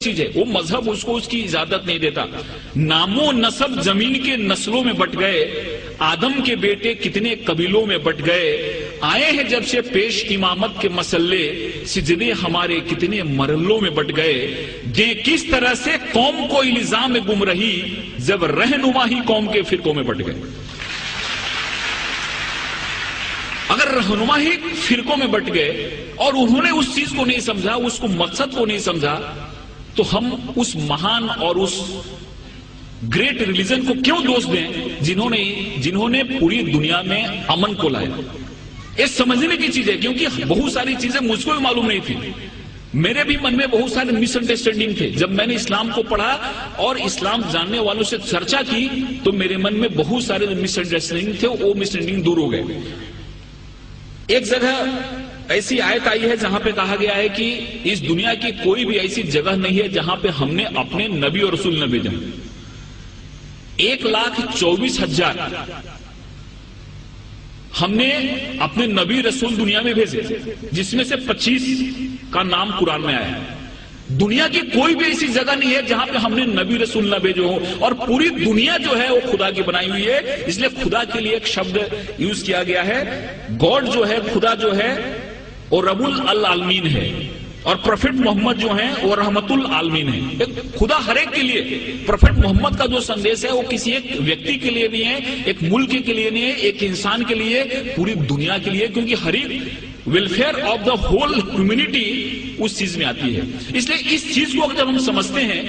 چیز ہے، وہ مذہب اس کو اس کی اجازت نہیں دیتا. نام و نسب زمین کے نسلوں میں بٹ گئے، آدم کے بیٹے کتنے قبیلوں میں بٹ گئے، آئے ہیں جب سے پیش امامت کے مسئلے، سجدے ہمارے کتنے مرحلوں میں بٹ گئے. دیں کس طرح سے قوم کو الزام گمراہی، جب رہنما ہی قوم کے فرقوں میں بٹ گئے. اگر رہنما ہی فرقوں میں بٹ گئے اور انہوں نے اس چیز کو نہیں سمجھا، اس کو مقصد کو نہیں سمجھا، تو ہم اس مہان اور اس گریٹ ریلیجن کو کیوں دوست دیں جنہوں نے پوری دنیا میں امن کو لایا. یہ سمجھنے کی چیز ہے، کیونکہ بہت ساری چیزیں مجھ کو بھی معلوم نہیں تھی. میرے بھی من میں بہت سارے مس انڈرسٹینڈنگ تھے. جب میں نے اسلام کو پڑھا اور اسلام جاننے والوں سے چرچا کی تو میرے من میں بہت سارے مس انڈرسٹینڈنگ تھے، وہ مس انڈرسٹینڈنگ دور ہو گئے. ایک جگہ ایسی آیت آئی ہے جہاں پہ کہا گیا ہے کہ اس دنیا کی کوئی بھی ایسی جگہ نہیں ہے جہاں پہ ہم نے اپنے نبی اور رسول نہ بھیجا. 1,24,000 ہم نے اپنے نبی رسول دنیا میں بھیجے، جس میں سے 25 کا نام قرآن میں آیا ہے. دنیا کی کوئی بھی ایسی جگہ نہیں ہے جہاں پہ ہم نے نبی رسول نہ بھیجے ہو، اور پوری دنیا جو ہے وہ خدا کی بنائی ہوئی ہے. اس لیے خدا کے لیے ایک شبد یوز کیا گیا ہے. گاڈ جو ہے، خدا جو ہے وہ رب العالمین ہے، اور پروفٹ محمد جو ہیں وہ رحمت العالمین ہے. خدا ہر ایک کے لیے. پروفٹ محمد کا جو سندیش ہے وہ کسی ایک ویکتی کے لیے نہیں ہے، ایک ملک کے لیے نہیں ہے، ایک انسان کے لیے، پوری دنیا کے لیے، کیونکہ ہر ایک welfare of the whole humanity اس چیز میں آتی ہے. اس لیے اس چیز کو جب ہم سمجھتے ہیں،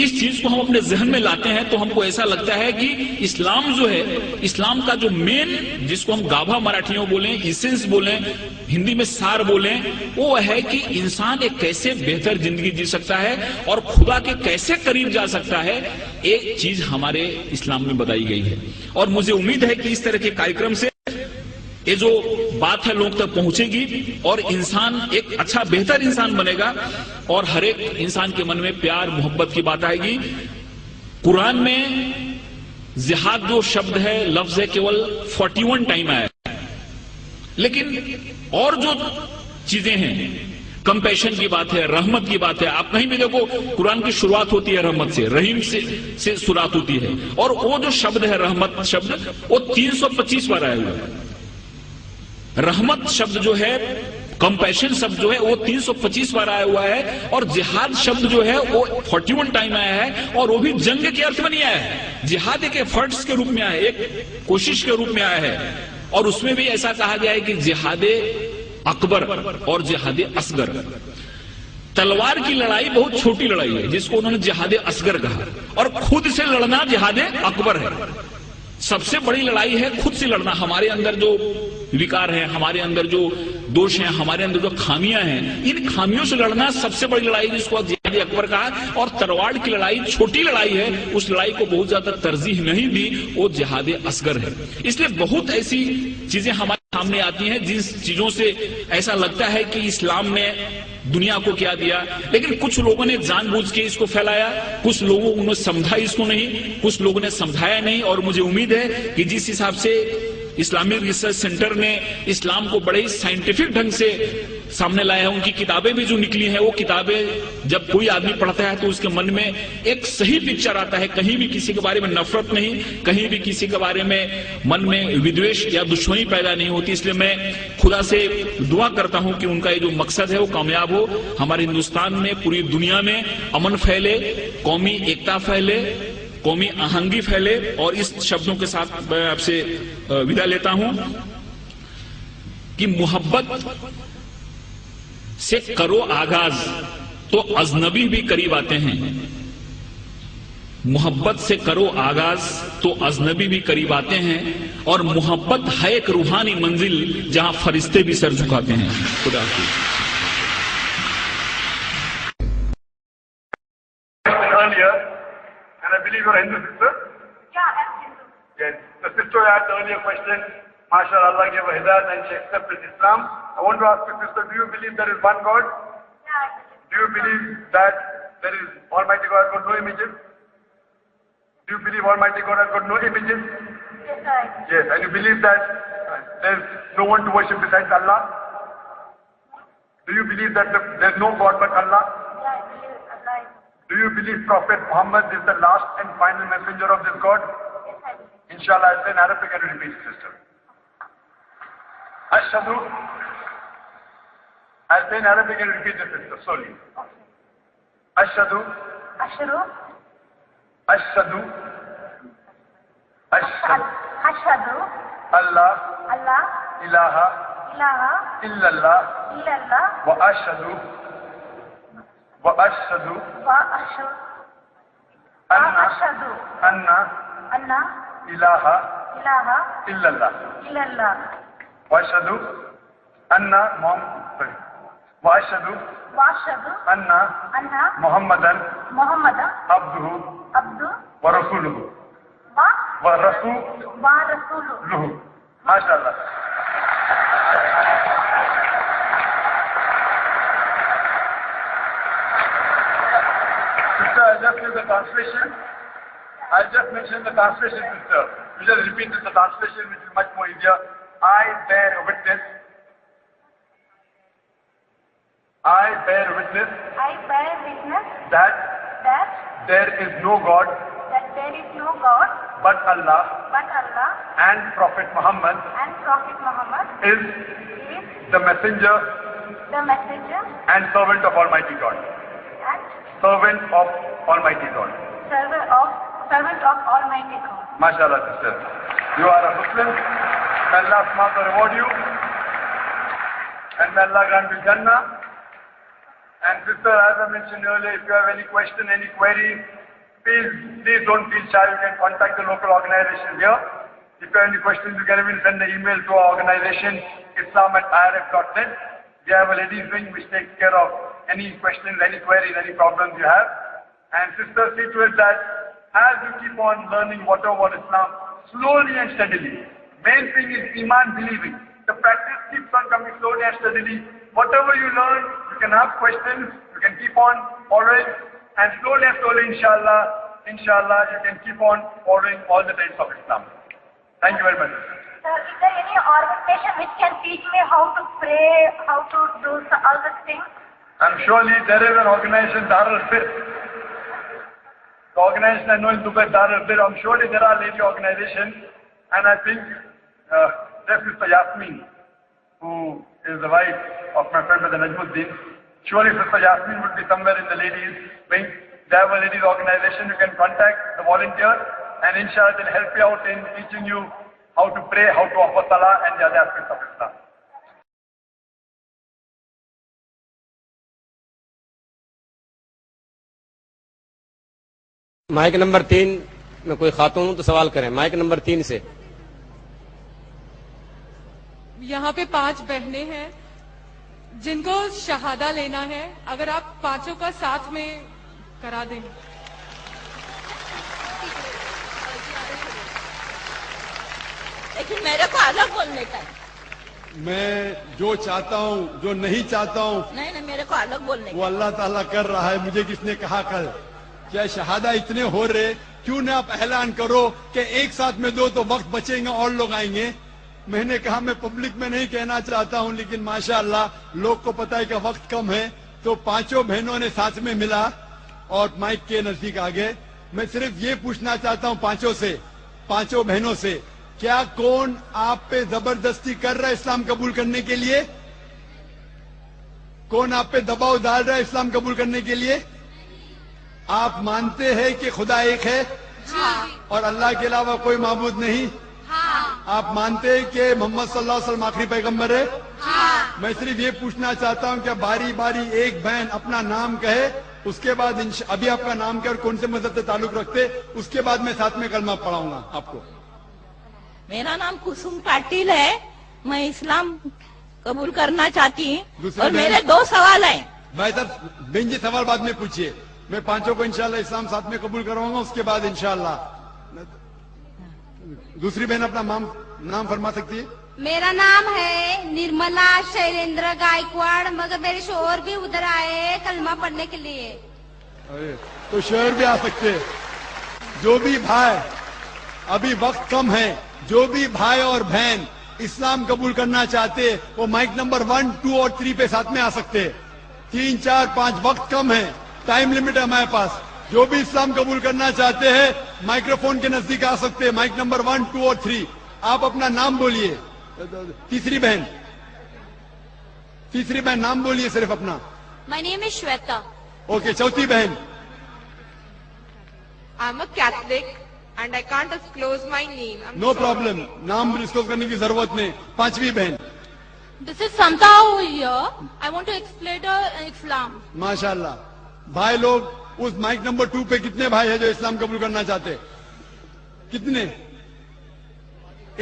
اس چیز کو ہم اپنے ذہن میں لاتے ہیں، تو ہم کو ایسا لگتا ہے کہ اسلام جو ہے، اسلام کا جو مین، جس کو ہم گابھا مراٹھیوں بولیں، ایسنس بولیں، ہندی میں سار بولیں، وہ ہے کہ انسان ایک کیسے بہتر زندگی جی سکتا ہے اور خدا کے کیسے قریب جا سکتا ہے. ایک چیز ہمارے اسلام میں بتائی گئی ہے، اور مجھے امید ہے کہ اس طرح کے کارکرم سے یہ جو بات ہے لوگ تک پہنچے گی اور انسان ایک اچھا بہتر انسان بنے گا، اور ہر ایک انسان کے من میں پیار محبت کی بات آئے گی. قرآن میں جہاد جو شبد ہے، لفظ ہے، کیول 41 ٹائم آیا ہے. لیکن اور جو چیزیں ہیں، کمپیشن کی بات ہے، رحمت کی بات ہے. آپ کہیں بھی دیکھو قرآن کی شروعات ہوتی ہے رحمت سے، رحیم سے شروعات ہوتی ہے، اور وہ جو شبد ہے رحمت شبد، وہ 325 بار آیا ہوا ہے. رحمت شبد جو ہے، کمپیشن شبد جو ہے، وہ 325 بار آیا ہوا ہے، اور جہاد شبد جو ہے وہ 41 ٹائم آیا ہے، اور وہ بھی جنگ کے ارتھ میں نہیں آیا ہے. جہاد ایک ایفرٹس کے روپ میں آیا ہے، ایک کوشش کے روپ میں آیا ہے. اور اس میں بھی ایسا کہا گیا ہے کہ جہاد اکبر اور جہاد اصغر. تلوار کی لڑائی بہت چھوٹی لڑائی ہے جس کو انہوں نے جہاد اصغر کہا، اور خود سے لڑنا جہاد اکبر ہے. سب سے بڑی لڑائی ہے خود سے لڑنا. ہمارے اندر جو وکار ہیں، ہمارے اندر جو دوش ہیں، ہمارے اندر جو خامیاں ہیں، ان خامیوں سے لڑنا سب سے بڑی لڑائی، جس کو جہاد اکبر کہا. اور تلوار کی لڑائی چھوٹی لڑائی ہے، اس لڑائی کو بہت زیادہ ترجیح نہیں دی، وہ جہاد اصغر ہے. اس لیے بہت ایسی چیزیں ہمارے سامنے آتی ہیں جن چیزوں سے ایسا لگتا ہے کہ اسلام نے دنیا کو کیا دیا، لیکن کچھ لوگوں نے جان بوجھ کے اس کو پھیلایا، کچھ لوگوں نے سمجھا اس کو نہیں، کچھ لوگوں نے سمجھایا نہیں. اور مجھے امید ہے کہ جس حساب سے اسلامک ریسرچ سینٹر نے اسلام کو بڑے سائنٹیفک ڈھنگ سے سامنے لایا ہے، ان کی کتابیں بھی جو نکلی ہیں، وہ کتابیں جب کوئی آدمی پڑھتا ہے تو اس کے من میں ایک صحیح پکچر آتا ہے. کہیں بھی کسی کے بارے میں نفرت نہیں، کہیں بھی کسی کے بارے میں من میں ودویش یا دشمنی پیدا نہیں ہوتی. اس لیے میں خدا سے دعا کرتا ہوں کہ ان کا یہ جو مقصد ہے وہ کامیاب ہو. ہمارے ہندوستان میں، پوری دنیا میں امن پھیلے، قومی ایکتا پھیلے، قومی آہنگی پھیلے. اور اس شبدوں کے ساتھ میں آپ سے ودا لیتا ہوں کہ محبت سے کرو آغاز تو اجنبی بھی قریب آتے ہیں. محبت سے کرو آغاز تو اجنبی بھی قریب آتے ہیں، اور محبت ہے ایک روحانی منزل جہاں فرشتے بھی سر جھکاتے ہیں. خدا حافظ. And I believe you're a Hindu sister? Yeah, I'm Hindu. Yes. The sister asked the earlier question, MashaAllah, Allah gave her hidayat and she accepted Islam. I want to ask you, sister, do you believe there is one God? Yeah, I believe. Do you believe that there is Almighty God has got no images? Do you believe Almighty God has got no images? Yes, I do. Yes. And you believe that there's no one to worship besides Allah? Do you believe that there's no God but Allah? Yeah, I believe Allah is Do you believe Prophet Muhammad is the last and final messenger of this God? Yes, I do. Inshallah, I'll say in Arabic and repeat, sister. Ashhadu. I'll say in Arabic and repeat the sister, slowly. Okay. Ashhadu. Ashhadu. Ashhadu. Ashhadu. Ashhadu. Allah. Allah. Ilaha. Ilaha. Illallah. Illallah. Wa ashhadu. Wa ashhadu. Wa ashhadu. Anna. Ashhadu. Anna. Anna. Ilaha. Ilaha. Illallah. Illallah. Wa ashhadu. Anna. Sorry. Wa ashhadu. Wa ashhadu. Anna. Anna. Muhammadan. Muhammadan. Abduhu. Abdu. Wa rasuluhu. Wa. Wa rasuluhu. Wa rasuluhu. MashaAllah. Sister, I'll just give the translation. I'll just mention the translation, sister. You just repeat the translation, which is much more easier. I bear witness. I bear witness I bear witness that that there is no God there is no God but Allah, but Allah, and Prophet Muhammad and Prophet Muhammad is is the messenger the messenger and servant of Almighty God. and Servant of Almighty God. servant of Almighty God. MashaAllah, sister. You are a Muslim. May Allah subhanahu reward you. And may Allah grant you Jannah. And sister, as I mentioned earlier, if you have any question, any query, please don't feel shy. You can contact the local organization here. If you have any questions, you can even send an email to our organization, islam@irf.net. We have a ladies wing which takes care of any questions, any queries, any problems you have. And sister, see to it that as you keep on learning whatever about Islam, slowly and steadily. Main thing is Iman, believing. The practice keeps on coming slowly and steadily. Whatever you learn, you can ask questions, you can keep on following, and slowly, inshallah, you can keep on following all the traits of Islam. Thank you very much. Sir, is there any organization which can teach me how to pray, how to do all these things? And surely there is an organization, Darul Bir. The organization I know in Dubai, Darul Bir. I'm surely there are lady organizations, and I think that's Sister Yasmin, who is the wife of my friend Brother Najmuddin. Surely Sister Yasmin would be somewhere in the ladies wing. They have a ladies organization. You can contact the volunteer, and inshallah they'll help you out in teaching you how to pray, how to offer salah, and the other aspects of Islam. Mic number 3 میں کوئی خاتون ہوں تو سوال کریں. Mic number 3 سے. یہاں پہ 5 بہنیں ہیں جن کو شہادہ لینا ہے. اگر آپ 5 کا ساتھ میں کرا دیں. لیکن میرے کو الگ بولنے کا ہے. میں جو چاہتا ہوں جو نہیں چاہتا ہوں نہیں میرے کو الگ بولنے وہ اللہ تعالیٰ کر رہا ہے. مجھے کس نے کہا کل کیا شہادہ اتنے ہو رہے, کیوں نہ آپ اعلان کرو کہ ایک ساتھ میں دو تو وقت بچیں گا اور لوگ آئیں گے. میں نے کہا میں پبلک میں نہیں کہنا چاہتا ہوں, لیکن ماشاءاللہ لوگ کو پتا ہے کہ وقت کم ہے, تو 5 بہنوں نے ساتھ میں ملا اور مائک کے نزدیک آ گئے. میں صرف یہ پوچھنا چاہتا ہوں 5 بہنوں سے, کیا کون آپ پہ زبردستی کر رہا ہے اسلام قبول کرنے کے لیے؟ کون آپ پہ دباؤ ڈال رہا ہے اسلام قبول کرنے کے لیے؟ آپ مانتے ہیں کہ خدا ایک ہے اور اللہ کے علاوہ کوئی معبود نہیں؟ آپ مانتے ہیں کہ محمد صلی اللہ علیہ وسلم آخری پیغمبر ہے؟ میں صرف یہ پوچھنا چاہتا ہوں کہ باری باری ایک بہن اپنا نام کہے, اس کے بعد ابھی آپ کا نام کیا اور کون سے مذہب سے تعلق رکھتے, اس کے بعد میں ساتھ میں کلمہ پڑھاؤں گا آپ کو. میرا نام کسم پاٹل ہے. میں اسلام قبول کرنا چاہتی ہوں اور میرے 2 سوال ہیں. بہتر بہن جی سوال بعد میں پوچھیے. میں 5 کو انشاءاللہ اسلام ساتھ میں قبول کراؤں گا, اس کے بعد انشاءاللہ. دوسری بہن اپنا نام فرما سکتی ہے؟ میرا نام ہے نرملا شیلیندر گائیکواڑ, مگر میرے شوہر بھی ادھر آئے کلمہ پڑھنے کے لیے. تو شوہر بھی آ سکتے. جو بھی بھائی, ابھی وقت کم ہے, جو بھی بھائی اور بہن اسلام قبول کرنا چاہتے وہ مائک نمبر 1, 2 اور 3 پہ ساتھ میں آ سکتے. 3, 4, 5 وقت کم ہے, ٹائم لمٹ ہے ہمارے پاس. جو بھی اسلام قبول کرنا چاہتے ہیں مائکروفون کے نزدیک آ سکتے ہیں. مائک نمبر 1, 2 اور 3. آپ اپنا نام بولیے. تیسری بہن نام بولیے صرف اپنا. My name is Shweta. Okay. چوتھی بہن. I'm a Catholic and I can't disclose my name. No problem, نام ڈسکلوز کرنے کی ضرورت نہیں. پانچویں بہن. This is Santa over here. I want to explain Islam. ماشاء اللہ. بھائی لوگ اس مائک نمبر 2 پہ کتنے بھائی ہیں جو اسلام قبول کرنا چاہتے؟ کتنے؟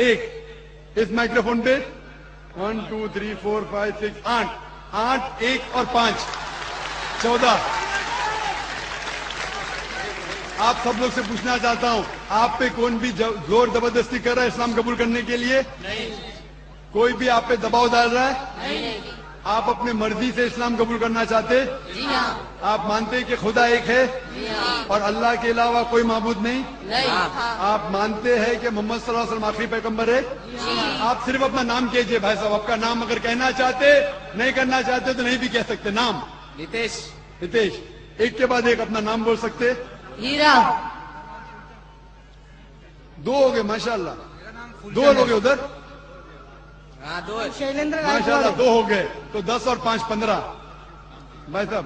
ایک. اس مائکروفون پہ 1 2 3 4 5 6 8. 1 اور 5 14. آپ سب لوگ سے پوچھنا چاہتا ہوں, آپ پہ کون بھی زور زبردستی کر رہا ہے اسلام قبول کرنے کے لیے؟ کوئی بھی آپ پہ دباؤ ڈال رہا ہے؟ آپ اپنے مرضی سے اسلام قبول کرنا چاہتے؟ آپ مانتے ہیں کہ خدا ایک ہے اور اللہ کے علاوہ کوئی معبود نہیں؟ آپ مانتے ہیں کہ محمد صلی اللہ علیہ وسلم آخری پیغمبر ہے؟ آپ صرف اپنا نام کہیے بھائی صاحب. آپ کا نام اگر کہنا چاہتے, نہیں کرنا چاہتے تو نہیں بھی کہہ سکتے. نام؟ نتیش. نتیش. ایک کے بعد ایک اپنا نام بول سکتے. ہیرا. 2 ہو گئے ماشاء اللہ. 2 لوگ ادھر ہاں 2. ماشاء اللہ 2 ہو گئے. تو 10 اور 5 15. بھائی صاحب.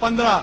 15.